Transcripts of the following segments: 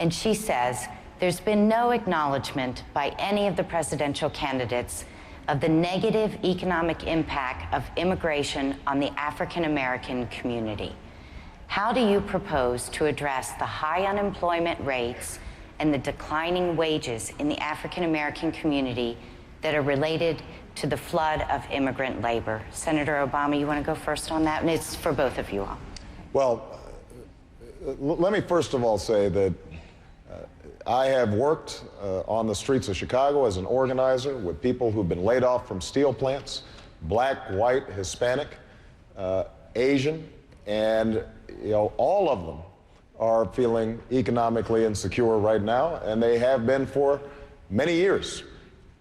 And she says, there's been no acknowledgement by any of the presidential candidates of the negative economic impact of immigration on the African American community. How do you propose to address the high unemployment rates and the declining wages in the African American community that are related to the flood of immigrant labor? Senator Obama, you want to go first on that? And it's for both of you all. Well, let me first of all say that I have worked on the streets of Chicago as an organizer with people who've been laid off from steel plants, black, white, Hispanic, Asian, and all of them are feeling economically insecure right now, and they have been for many years.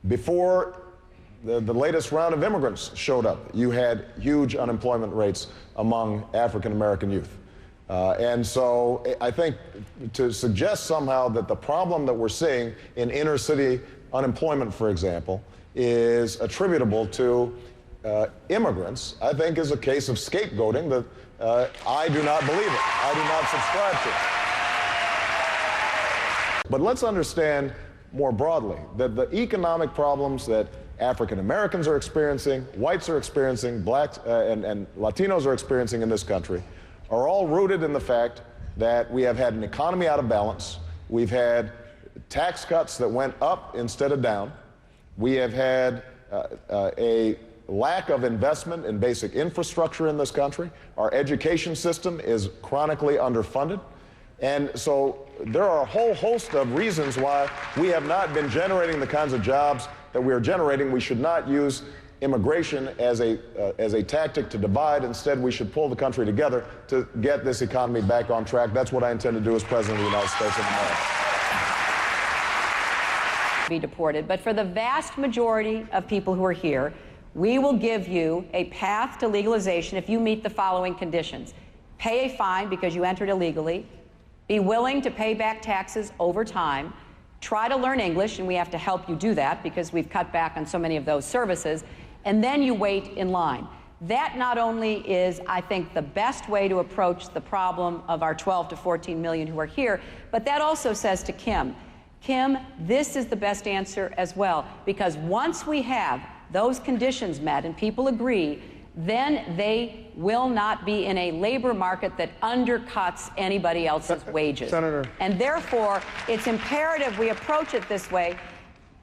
Before the latest round of immigrants showed up, you had huge unemployment rates among African American youth. And so I think to suggest somehow that the problem that we're seeing in inner city unemployment, for example, is attributable to immigrants, I think is a case of scapegoating that I do not believe it. I do not subscribe to. But let's understand more broadly that the economic problems that African Americans are experiencing, whites are experiencing, blacks and Latinos are experiencing in this country are all rooted in the fact that we have had an economy out of balance. We've had tax cuts that went up instead of down. We have had a lack of investment in basic infrastructure in this country. Our education system is chronically underfunded. And so there are a whole host of reasons why we have not been generating the kinds of jobs that we are generating. We should not use immigration as a tactic to divide. Instead, we should pull the country together to get this economy back on track. That's what I intend to do as President of the United States of America. Be deported, but for the vast majority of people who are here, we will give you a path to legalization if you meet the following conditions. Pay a fine because you entered illegally, be willing to pay back taxes over time, try to learn English, and we have to help you do that because we've cut back on so many of those services, and then you wait in line. That not only is, I think, the best way to approach the problem of our 12 to 14 million who are here, but that also says to Kim, this is the best answer as well, because once we have those conditions met and people agree, then they will not be in a labor market that undercuts anybody else's wages. Senator. And therefore, it's imperative we approach it this way.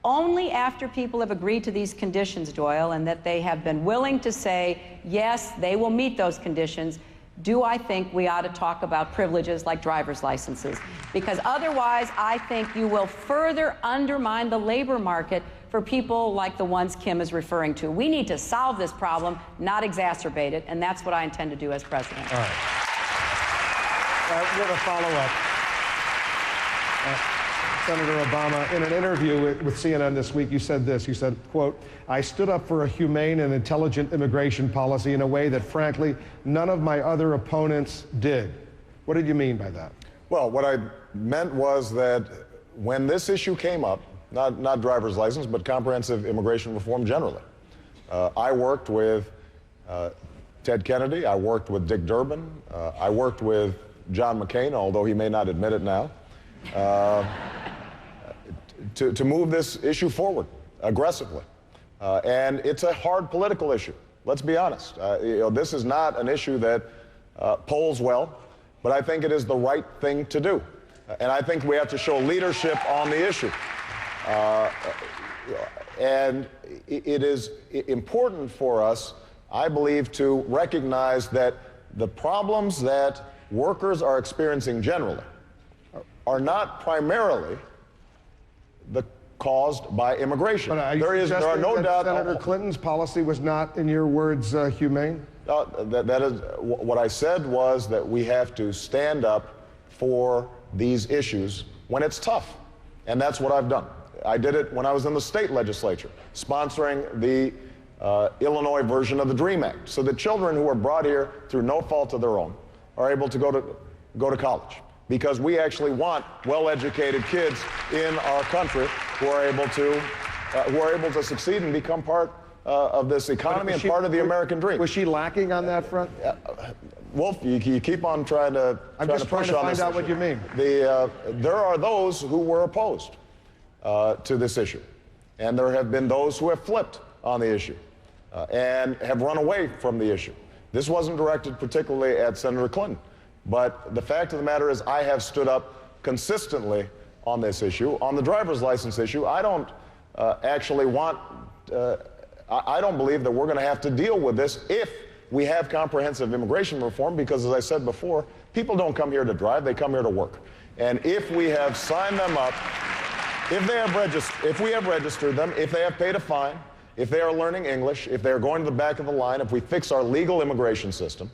Only after people have agreed to these conditions, Doyle, and that they have been willing to say, yes, they will meet those conditions, do I think we ought to talk about privileges like driver's licenses. Because otherwise, I think you will further undermine the labor market for people like the ones Kim is referring to. We need to solve this problem, not exacerbate it, and that's what I intend to do as president. All right. We're going to follow up. Senator Obama, in an interview with CNN this week, you said this. You said, quote, "I stood up for a humane and intelligent immigration policy in a way that, frankly, none of my other opponents did." What did you mean by that? Well, what I meant was that when this issue came up, not driver's license, but comprehensive immigration reform generally, I worked with Ted Kennedy, I worked with Dick Durbin, I worked with John McCain, although he may not admit it now, to move this issue forward aggressively. And it's a hard political issue, let's be honest. This is not an issue that polls well, but I think it is the right thing to do. And I think we have to show leadership on the issue. And it is important for us, I believe, to recognize that the problems that workers are experiencing generally are not primarily caused by immigration. But there are no doubt. Senator Clinton's policy was not, in your words, humane? That is what I said was that we have to stand up for these issues when it's tough, and that's what I've done. I did it when I was in the state legislature, sponsoring the Illinois version of the DREAM Act, so that children who are brought here through no fault of their own are able to go to college. Because we actually want well-educated kids in our country who are able to succeed and become part of this economy and part of the American dream. Was she lacking on that front? Wolf, you keep on trying to I'm just trying push to on find this out issue. what you mean. There are those who were opposed to this issue, and there have been those who have flipped on the issue and have run away from the issue. This wasn't directed particularly at Senator Clinton, but the fact of the matter is I have stood up consistently on this issue. On the driver's license issue, I don't actually want, I don't believe that we're going to have to deal with this if we have comprehensive immigration reform, because as I said before, people don't come here to drive, they come here to work. And if we have signed them up, if we have registered them, if they have paid a fine, if they are learning English, if they are going to the back of the line, if we fix our legal immigration system,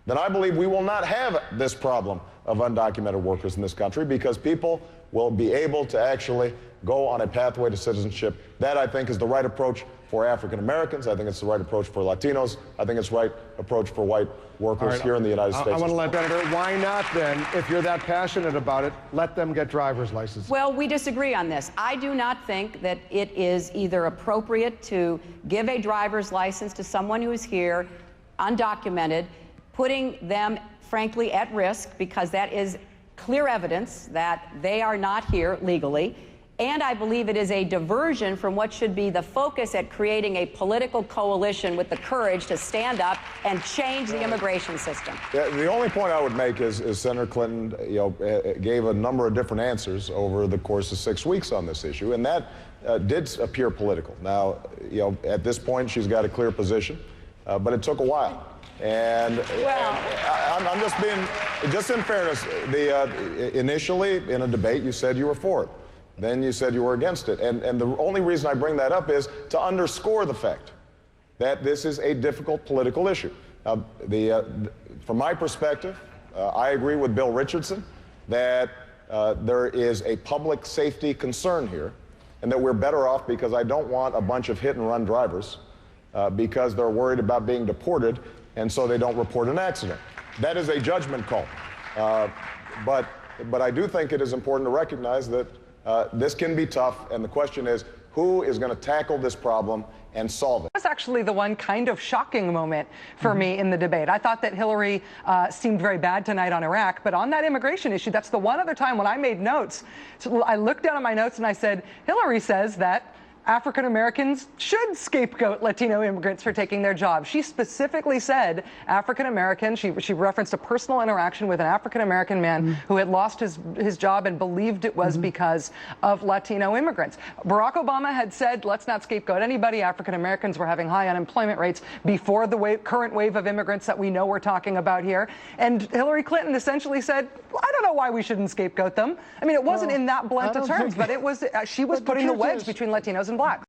then I believe we will not have this problem of undocumented workers in this country, because people will be able to actually go on a pathway to citizenship. That, I think, is the right approach for African Americans. I think it's the right approach for Latinos. I think it's the right approach for white workers here in the United States. I want to let Senator, why not then, if you're that passionate about it, let them get driver's licenses? Well, we disagree on this. I do not think that it is either appropriate to give a driver's license to someone who is here undocumented, putting them, frankly, at risk, because that is clear evidence that they are not here legally. And I believe it is a diversion from what should be the focus at creating a political coalition with the courage to stand up and change the immigration system. Yeah, the only point I would make is Senator Clinton, gave a number of different answers over the course of 6 weeks on this issue, and that did appear political. Now, at this point, she's got a clear position, but it took a while. And I'm just being, just in fairness, initially in a debate you said you were for it. Then you said you were against it. And the only reason I bring that up is to underscore the fact that this is a difficult political issue. Now, from my perspective, I agree with Bill Richardson that there is a public safety concern here, and that we're better off, because I don't want a bunch of hit-and-run drivers because they're worried about being deported, and so they don't report an accident. That is a judgment call. But I do think it is important to recognize that this can be tough, and the question is, who is going to tackle this problem and solve it? That was actually the one kind of shocking moment for me in the debate. I thought that Hillary seemed very bad tonight on Iraq, but on that immigration issue, that's the one other time when I made notes. So I looked down at my notes and I said, Hillary says that African Americans should scapegoat Latino immigrants for taking their jobs. She specifically said African American. She referenced a personal interaction with an African American man who had lost his job and believed it was because of Latino immigrants. Barack Obama had said, let's not scapegoat anybody. African Americans were having high unemployment rates before the current wave of immigrants that we know we're talking about here. And Hillary Clinton essentially said, I don't know why we shouldn't scapegoat them. I mean, it wasn't in that blunt of terms, but it was. She was putting the wedge between Latinos and blacks.